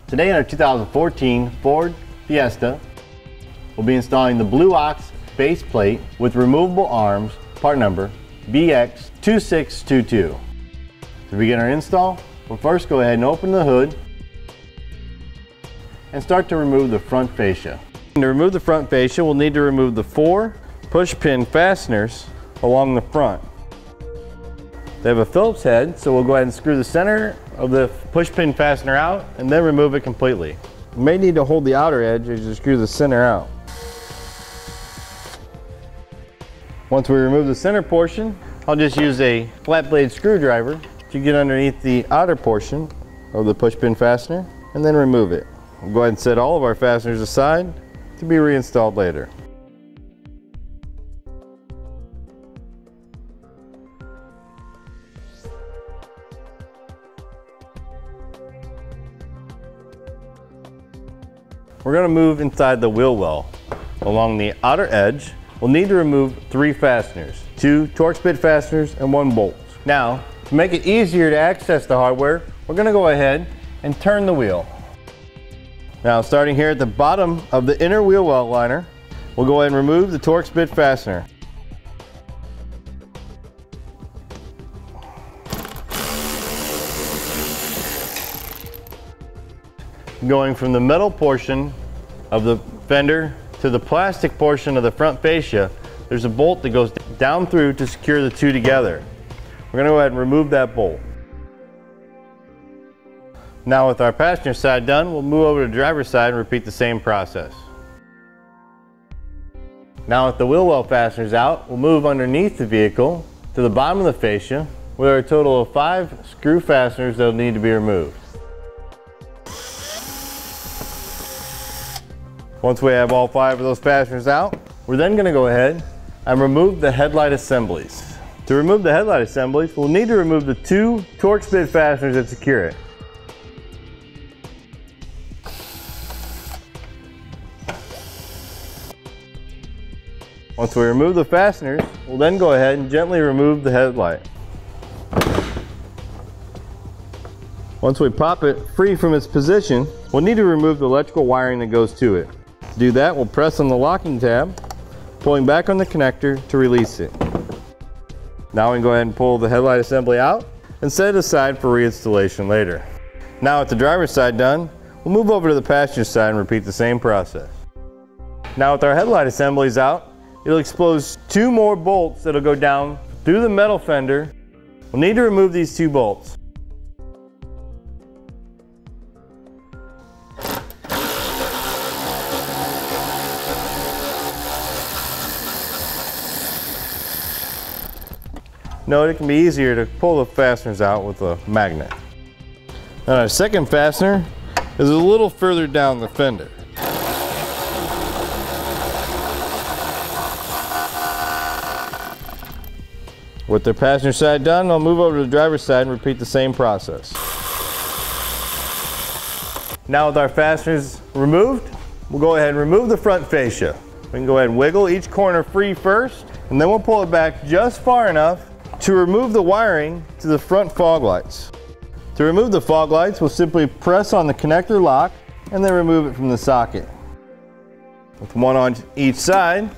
Today in our 2014 Ford Fiesta, we'll be installing the Blue Ox base plate with removable arms, part number BX2622. To begin our install, we'll first go ahead and open the hood and start to remove the front fascia. To remove the front fascia, we'll need to remove the 4 push pin fasteners along the front. They have a Phillips head, so we'll go ahead and screw the center of the push pin fastener out and then remove it completely. You may need to hold the outer edge as you screw the center out. Once we remove the center portion, I'll just use a flat blade screwdriver to get underneath the outer portion of the push pin fastener and then remove it. We'll go ahead and set all of our fasteners aside to be reinstalled later. We're going to move inside the wheel well. Along the outer edge, we'll need to remove 3 fasteners, 2 Torx bit fasteners and 1 bolt. Now, to make it easier to access the hardware, we're going to go ahead and turn the wheel. Now, starting here at the bottom of the inner wheel well liner, we'll go ahead and remove the Torx bit fastener. Going from the metal portion of the fender to the plastic portion of the front fascia, there's a bolt that goes down through to secure the two together. We're going to go ahead and remove that bolt. Now with our passenger side done, we'll move over to the driver's side and repeat the same process. Now with the wheel well fasteners out, we'll move underneath the vehicle to the bottom of the fascia with our total of 5 screw fasteners that will need to be removed. Once we have all 5 of those fasteners out, we're then going to go ahead and remove the headlight assemblies. To remove the headlight assemblies, we'll need to remove the 2 Torx bit fasteners that secure it. Once we remove the fasteners, we'll then go ahead and gently remove the headlight. Once we pop it free from its position, we'll need to remove the electrical wiring that goes to it. To do that, we'll press on the locking tab, pulling back on the connector to release it. Now we can go ahead and pull the headlight assembly out and set it aside for reinstallation later. Now with the driver's side done, we'll move over to the passenger side and repeat the same process. Now with our headlight assemblies out, it'll expose 2 more bolts that'll go down through the metal fender. We'll need to remove these 2 bolts. Note it can be easier to pull the fasteners out with a magnet. Now our second fastener is a little further down the fender. With the passenger side done, I'll move over to the driver's side and repeat the same process. Now with our fasteners removed, we'll go ahead and remove the front fascia. We can go ahead and wiggle each corner free first, and then we'll pull it back just far enough to remove the wiring to the front fog lights. To remove the fog lights, we'll simply press on the connector lock and then remove it from the socket. With 1 on each side.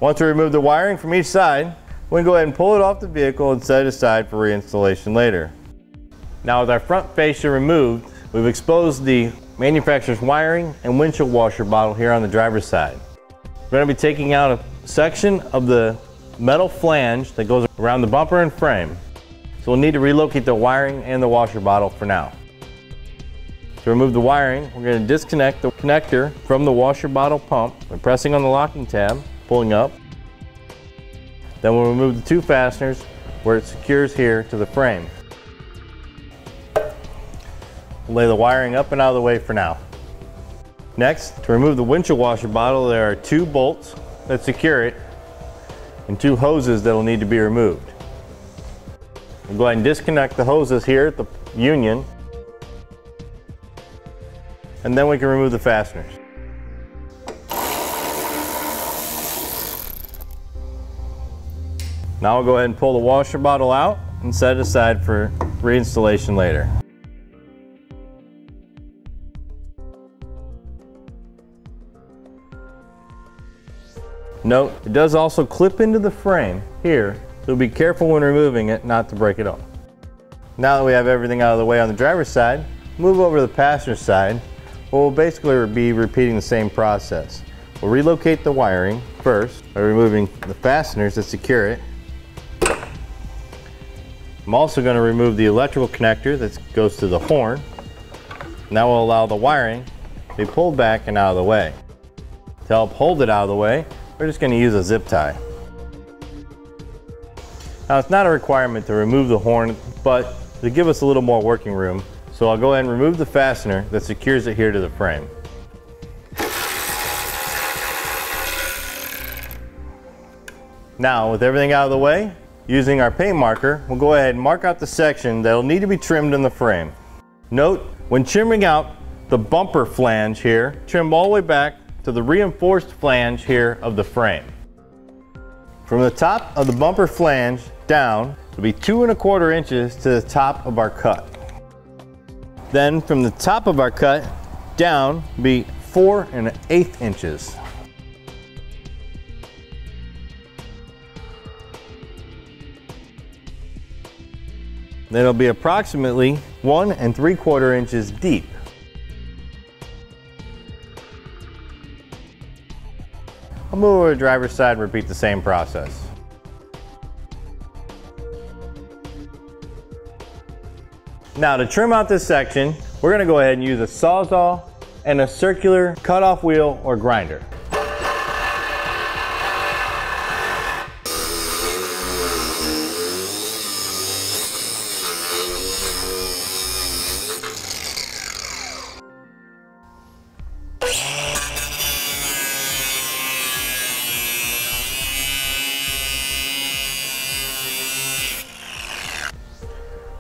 Once we remove the wiring from each side, we can go ahead and pull it off the vehicle and set it aside for reinstallation later. Now with our front fascia removed, we've exposed the manufacturer's wiring and windshield washer bottle here on the driver's side. We're going to be taking out a section of the metal flange that goes around the bumper and frame. So we'll need to relocate the wiring and the washer bottle for now. To remove the wiring, we're going to disconnect the connector from the washer bottle pump by pressing on the locking tab, pulling up. Then we'll remove the 2 fasteners where it secures here to the frame. We'll lay the wiring up and out of the way for now. Next, to remove the windshield washer bottle, there are 2 bolts that secure it and 2 hoses that will need to be removed. We'll go ahead and disconnect the hoses here at the union, and then we can remove the fasteners. Now we'll go ahead and pull the washer bottle out and set it aside for reinstallation later. Note, it does also clip into the frame here, so be careful when removing it not to break it off. Now that we have everything out of the way on the driver's side, move over to the passenger side. We'll basically be repeating the same process. We'll relocate the wiring first by removing the fasteners that secure it. I'm also going to remove the electrical connector that goes to the horn. And that will allow the wiring to be pulled back and out of the way. To help hold it out of the way, we're just going to use a zip tie. Now it's not a requirement to remove the horn, but to give us a little more working room, so I'll go ahead and remove the fastener that secures it here to the frame. Now with everything out of the way, using our paint marker, we'll go ahead and mark out the section that will need to be trimmed in the frame. Note, when trimming out the bumper flange here, trim all the way back to the reinforced flange here of the frame. From the top of the bumper flange down will be 2 1/4 inches to the top of our cut. Then from the top of our cut down will be 4 1/8 inches. Then it'll be approximately 1 3/4 inches deep. I'll move over to the driver's side and repeat the same process. Now to trim out this section, we're going to go ahead and use a Sawzall and a circular cutoff wheel or grinder.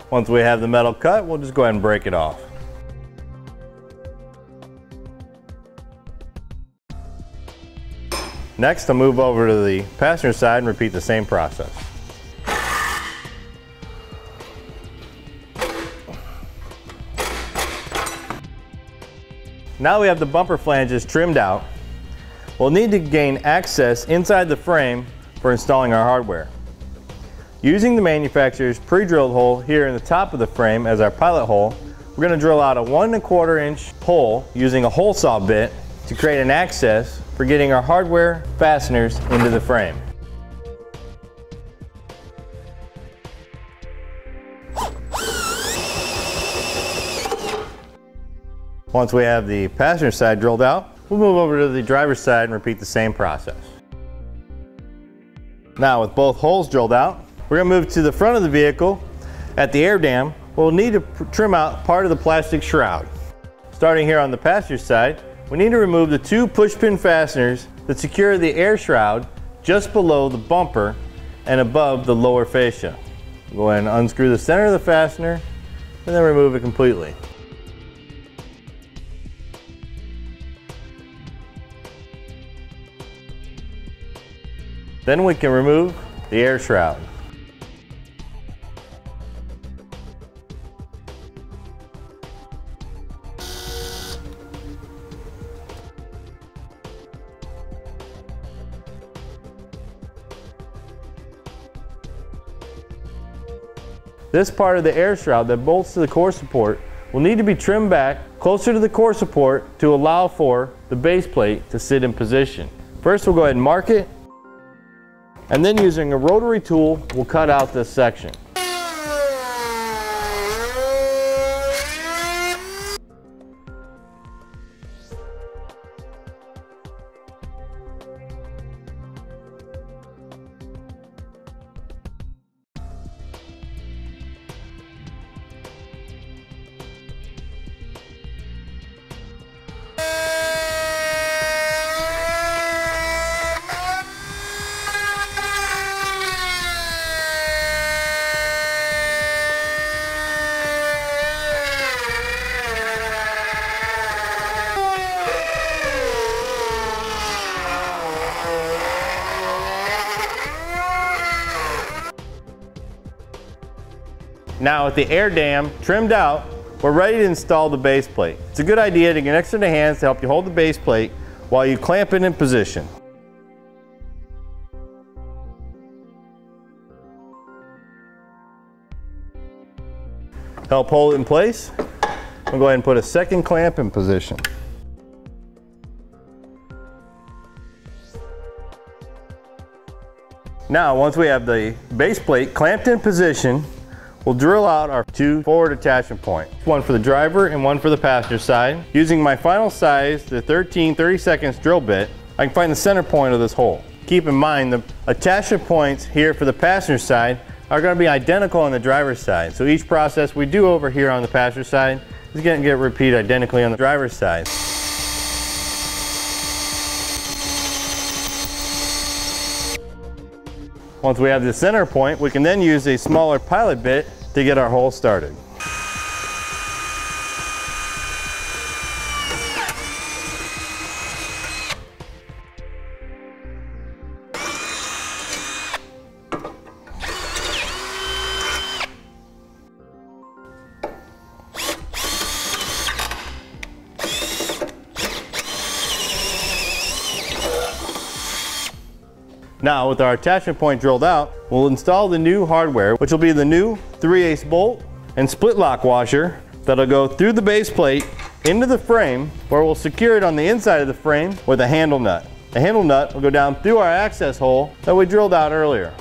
Once we have the metal cut, we'll just go ahead and break it off. Next, I'll move over to the passenger side and repeat the same process. Now we have the bumper flanges trimmed out. We'll need to gain access inside the frame for installing our hardware. Using the manufacturer's pre-drilled hole here in the top of the frame as our pilot hole, we're going to drill out a 1 1/4 inch hole using a hole saw bit to create an access for getting our hardware fasteners into the frame. Once we have the passenger side drilled out, we'll move over to the driver's side and repeat the same process. Now with both holes drilled out, we're going to move to the front of the vehicle. At the air dam, we'll need to trim out part of the plastic shroud. Starting here on the passenger side, we need to remove the 2 push-pin fasteners that secure the air shroud just below the bumper and above the lower fascia. Go ahead and unscrew the center of the fastener and then remove it completely. Then we can remove the air shroud. This part of the air shroud that bolts to the core support will need to be trimmed back closer to the core support to allow for the base plate to sit in position. First, we'll go ahead and mark it, and then using a rotary tool, we'll cut out this section. Now with the air dam trimmed out, we're ready to install the base plate. It's a good idea to get next to the hands to help you hold the base plate while you clamp it in position. help hold it in place. We'll go ahead and put a second clamp in position. Now, once we have the base plate clamped in position, we'll drill out our 2 forward attachment points. One for the driver and one for the passenger side. Using my final size, the 13/32 drill bit, I can find the center point of this hole. Keep in mind the attachment points here for the passenger side are going to be identical on the driver's side. So each process we do over here on the passenger side is going to get repeated identically on the driver's side. Once we have the center point, we can then use a smaller pilot bit to get our hole started. Now, with our attachment point drilled out, we'll install the new hardware, which will be the new 3/8 bolt and split lock washer that'll go through the base plate into the frame, where we'll secure it on the inside of the frame with a handle nut. The handle nut will go down through our access hole that we drilled out earlier.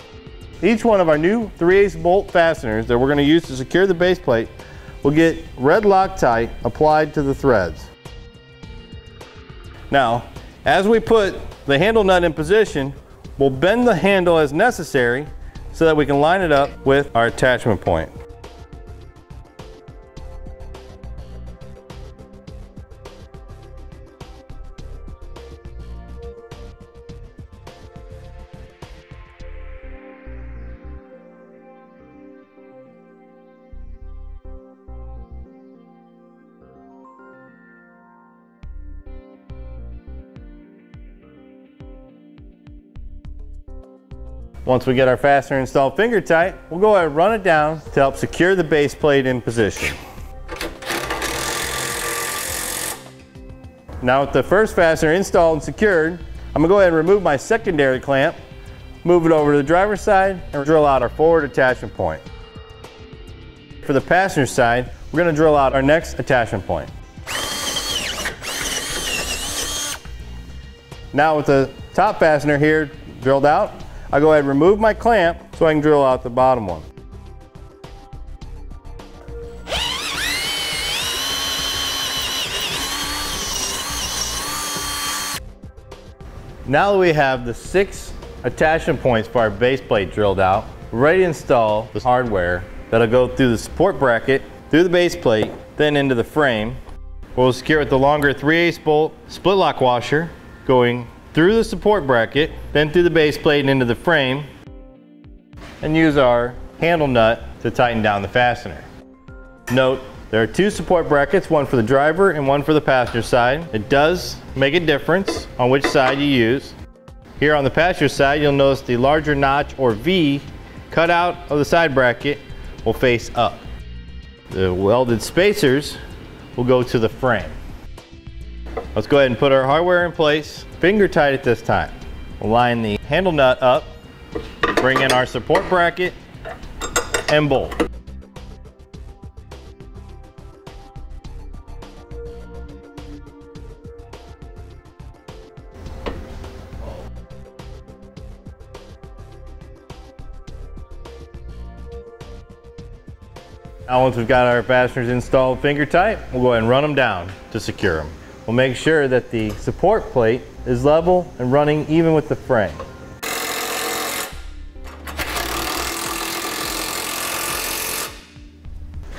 Each one of our new 3/8 bolt fasteners that we're going to use to secure the base plate will get red Loctite applied to the threads. Now, as we put the handle nut in position, we'll bend the handle as necessary so that we can line it up with our attachment point. Once we get our fastener installed finger tight, we'll go ahead and run it down to help secure the base plate in position. Now with the first fastener installed and secured, I'm gonna go ahead and remove my secondary clamp, move it over to the driver's side, and drill out our forward attachment point. For the passenger side, we're gonna drill out our next attachment point. Now with the top fastener here drilled out, I'll go ahead and remove my clamp so I can drill out the bottom one. Now that we have the 6 attachment points for our base plate drilled out, we're ready to install the hardware that'll go through the support bracket, through the base plate, then into the frame. We'll secure it with the longer 3/8 bolt split lock washer going through the support bracket, then through the base plate and into the frame, and use our handle nut to tighten down the fastener. Note, there are 2 support brackets, one for the driver and one for the passenger side. It does make a difference on which side you use. Here on the passenger side, you'll notice the larger notch or V cut out of the side bracket will face up. The welded spacers will go to the frame. Let's go ahead and put our hardware in place, finger tight at this time. We'll line the handle nut up, bring in our support bracket, and bolt. Now once we've got our fasteners installed finger tight, we'll go ahead and run them down to secure them. We'll make sure that the support plate is level and running even with the frame.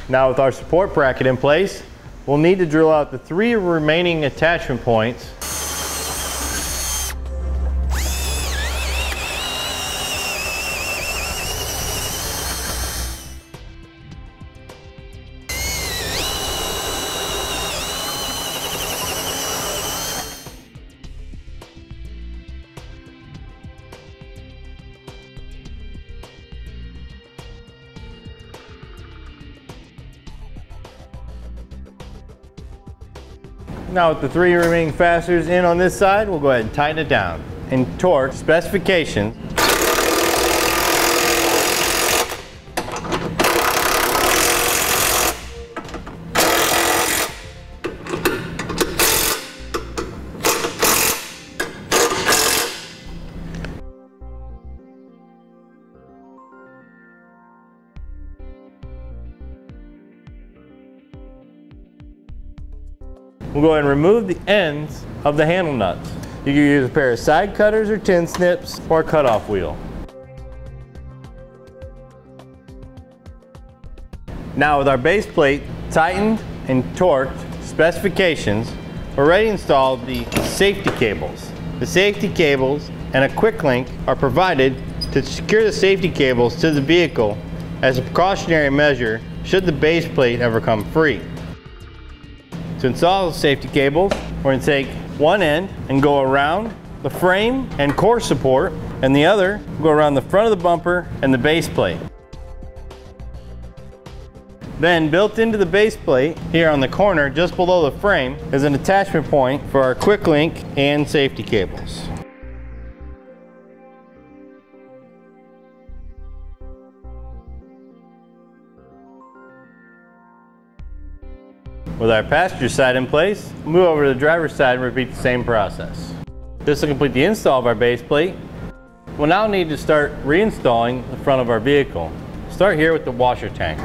Now with our support bracket in place, we'll need to drill out the 3 remaining attachment points . Now with the 3 remaining fasteners in on this side, we'll go ahead and tighten it down. And torque specifications. we'll go ahead and remove the ends of the handle nuts. You can use a pair of side cutters or tin snips or a cutoff wheel. Now with our base plate tightened and torqued specifications, we're ready to install the safety cables. The safety cables and a quick link are provided to secure the safety cables to the vehicle as a precautionary measure should the base plate ever come free. To install the safety cables, we're going to take one end and go around the frame and core support, and the other go around the front of the bumper and the base plate. Then built into the base plate here on the corner just below the frame is an attachment point for our quick link and safety cables. With our passenger side in place, we'll move over to the driver's side and repeat the same process. This will complete the install of our base plate. We'll now need to start reinstalling the front of our vehicle. Start here with the washer tank.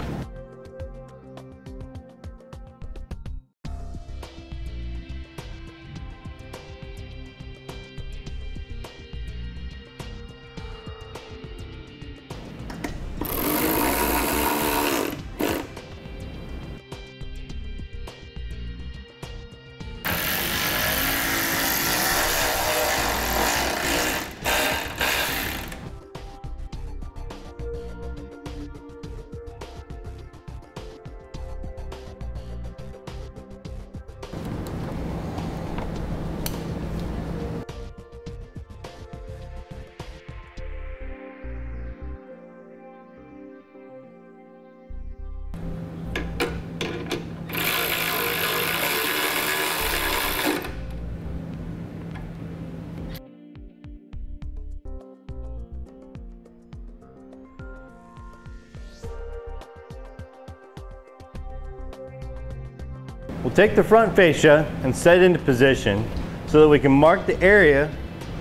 We'll take the front fascia and set it into position so that we can mark the area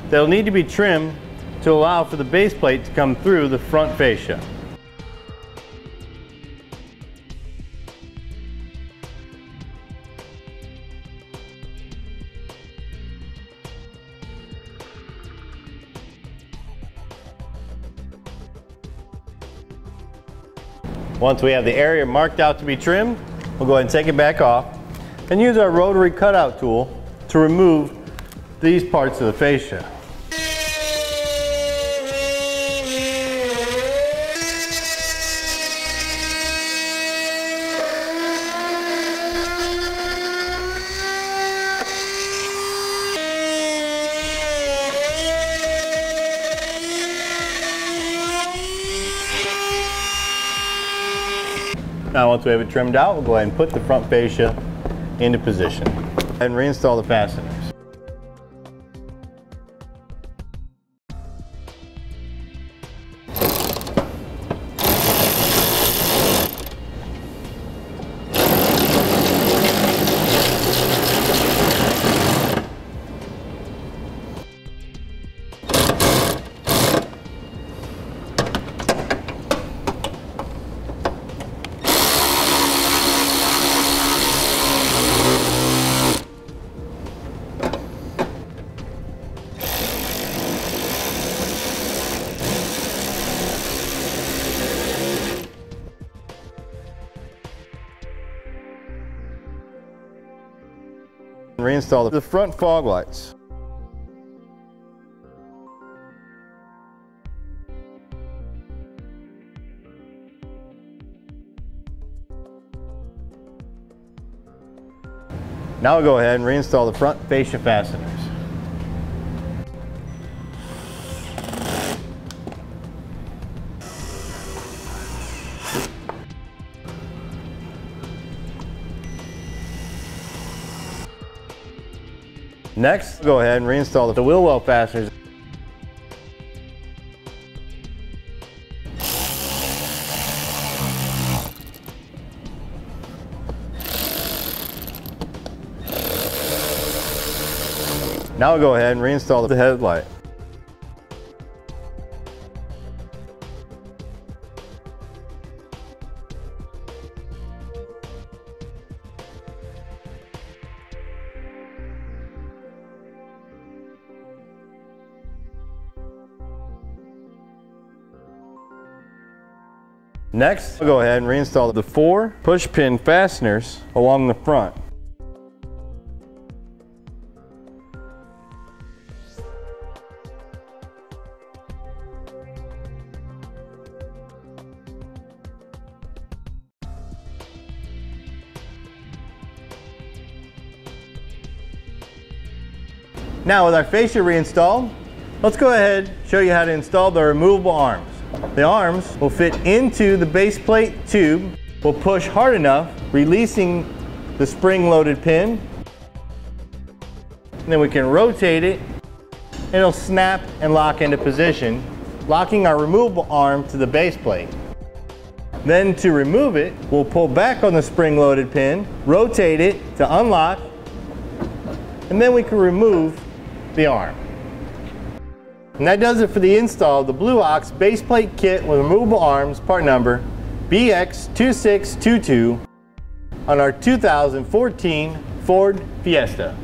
that will need to be trimmed to allow for the base plate to come through the front fascia. Once we have the area marked out to be trimmed, we'll go ahead and take it back off and use our rotary cutout tool to remove these parts of the fascia. Now once we have it trimmed out, we'll go ahead and put the front fascia into position and reinstall the fasteners. Reinstall the front fog lights. Now we'll go ahead and reinstall the front fascia fasteners. Next, go ahead and reinstall the wheel well fasteners. Now we'll go ahead and reinstall the headlight. Next, we'll go ahead and reinstall the 4 push pin fasteners along the front. Now with our fascia reinstalled, let's go ahead and show you how to install the removable arms. The arms will fit into the base plate tube. We'll push hard enough, releasing the spring-loaded pin. And then we can rotate it, and it'll snap and lock into position, locking our removable arm to the base plate. Then to remove it, we'll pull back on the spring-loaded pin, rotate it to unlock, and then we can remove the arm. And that does it for the install of the Blue Ox base plate kit with removable arms, part number BX2622 on our 2014 Ford Fiesta.